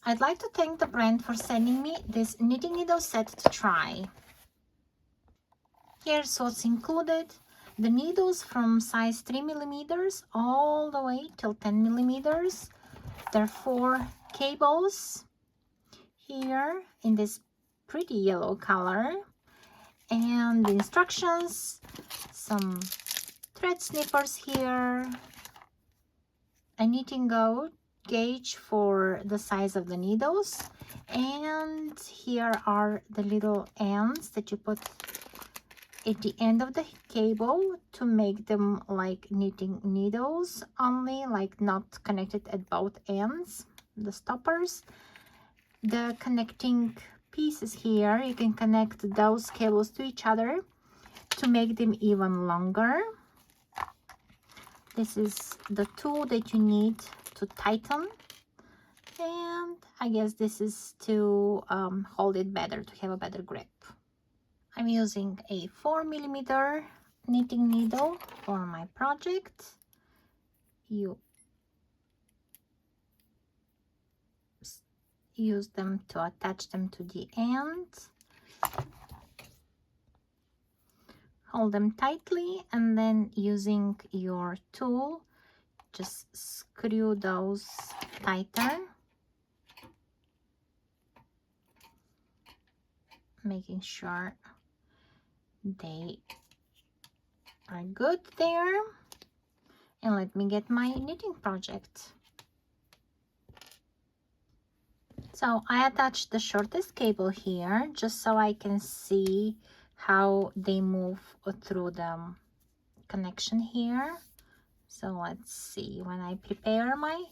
I'd like to thank the brand for sending me this knitting needle set to try. Here's what's included. The needles from size 3 millimeters all the way till 10 millimeters. There are 4 cables here in this pretty yellow color. And the instructions, some thread snippers here, a knitting gauge for the size of the needles, and here are the little ends that you put at the end of the cable to make them like knitting needles only, like not connected at both ends, the stoppers. The connecting pieces here, you can connect those cables to each other to make them even longer. This is the tool that you need to tighten, and I guess this is to hold it better, to have a better grip. I'm using a 4 millimeter knitting needle for my project. You use them to attach them to the end. Hold them tightly, and then using your tool, just screw those tighter, making sure they are good there. And let me get my knitting project. So I attached the shortest cable here just so I can see how they move through the connection here. So let's see, when I prepare my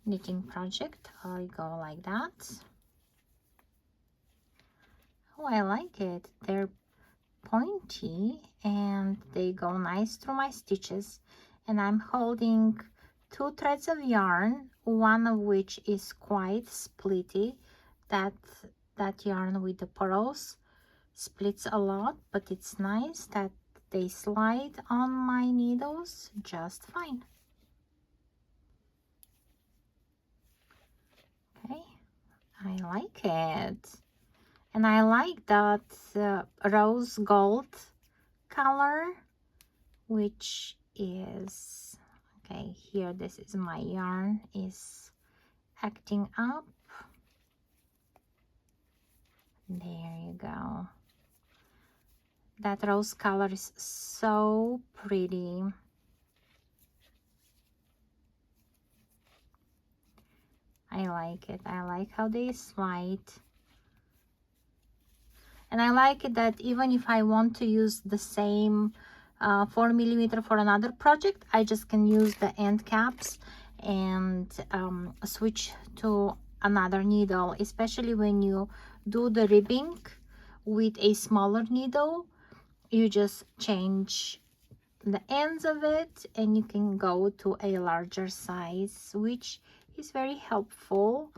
knitting project, I go like that. Oh, I like it. They're pointy and they go nice through my stitches. And I'm holding 2 threads of yarn, one of which is quite splitty. That yarn with the pearls splits a lot, but it's nice that they slide on my needles just fine. Okay, I like it. And I like that rose gold color, which is, okay, here this is my yarn is acting up. There you go. That rose color is so pretty. I like it. I like how they slide. And I like it that even if I want to use the same 4 millimeter for another project, I just can use the end caps and switch to another needle, especially when you do the ribbing with a smaller needle. You just change the ends of it and you can go to a larger size, which is very helpful.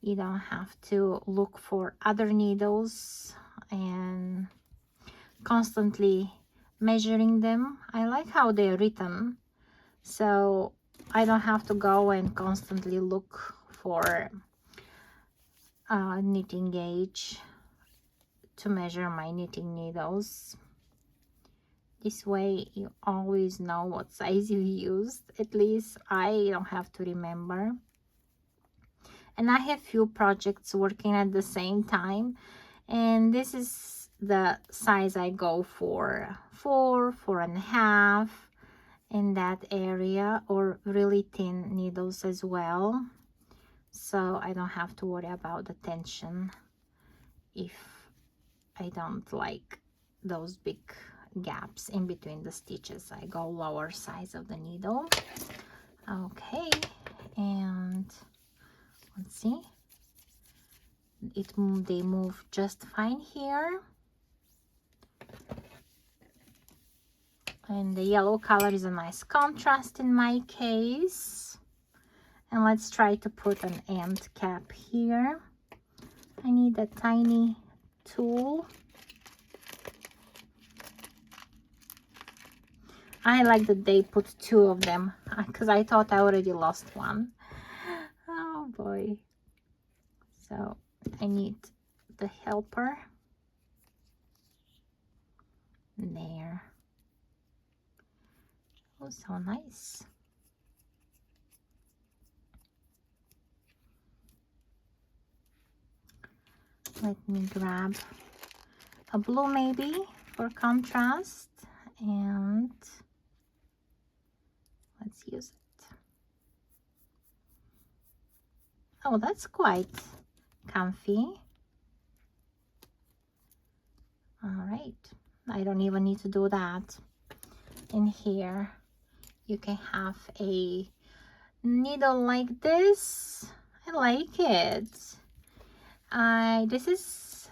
You don't have to look for other needles and constantly measuring them. I like how they're written, so I don't have to go and constantly look for a knitting gauge to measure my knitting needles. This way you always know what size you used. At least I don't have to remember. And I have few projects working at the same time, and this is the size I go for, 4.5 in that area, or really thin needles as well, so I don't have to worry about the tension if I don't like those big gaps in between the stitches. I go lower size of the needle. Okay, and let's see, they move just fine here. And the yellow color is a nice contrast in my case. And let's try to put an end cap here. I need a tiny tool. I like that they put 2 of them because I thought I already lost one. Oh boy. So I need the helper there. Oh, so nice. Let me grab a blue maybe for contrast, and let's use it. Oh, that's quite comfy. All right, I don't even need to do that. In here you can have a needle like this. I like it. This is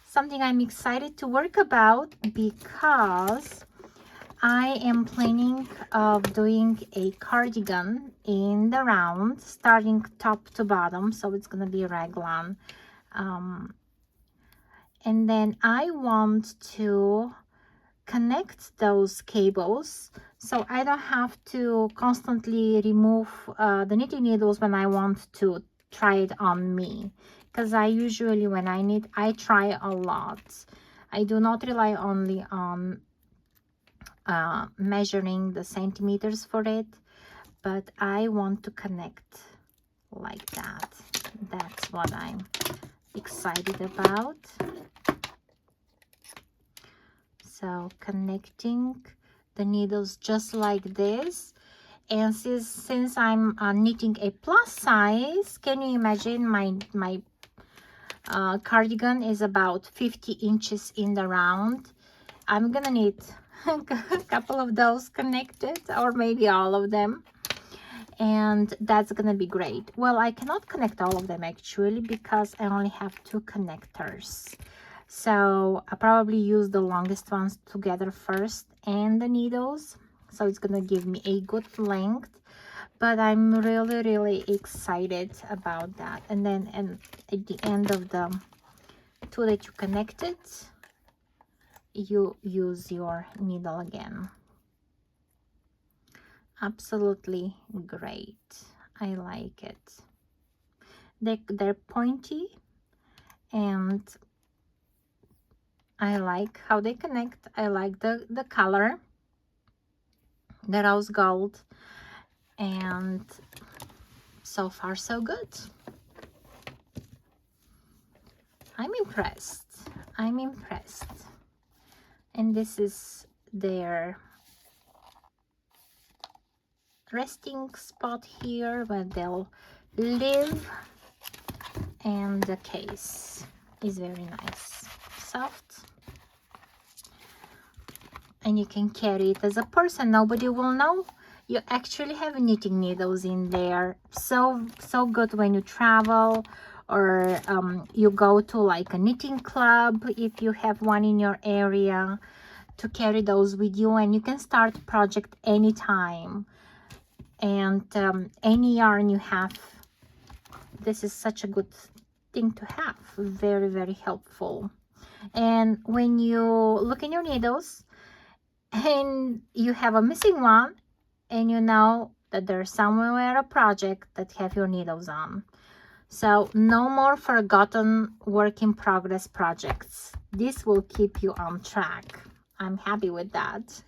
something I'm excited to work about because I am planning of doing a cardigan in the round, starting top to bottom, so it's gonna be a raglan. And then I want to connect those cables so I don't have to constantly remove the knitting needles when I want to try it on me, because I usually, when I knit, I try a lot. I do not rely only on measuring the centimeters for it, but I want to connect like that. That's what I'm excited about. So connecting the needles just like this. And since I'm knitting a plus size, can you imagine my cardigan is about 50 inches in the round. I'm gonna need a couple of those connected, or maybe all of them, and that's gonna be great. Well, I cannot connect all of them actually because I only have 2 connectors, so I probably use the longest ones together first and the needles, so it's gonna give me a good length. But I'm really excited about that. And then at the end of the 2 that you connected, you use your needle again. Absolutely great. I like it. They're pointy, and I like how they connect. I like the color, the rose gold, and so far so good. I'm impressed. I'm impressed. And this is their resting spot here where they'll live, and the case is very nice, soft, and you can carry it as a purse and nobody will know you actually have knitting needles in there. So good when you travel, or you go to like a knitting club if you have one in your area, to carry those with you, and you can start a project anytime. And any yarn you have, this is such a good thing to have. Very helpful. And when you look in your needles and you have a missing one, and you know that there's somewhere a project that have your needles on. So no more forgotten work in progress projects. This will keep you on track. I'm happy with that.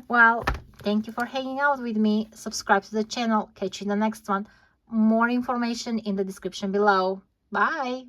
Well, thank you for hanging out with me. Subscribe to the channel. Catch you in the next one. More information in the description below. Bye.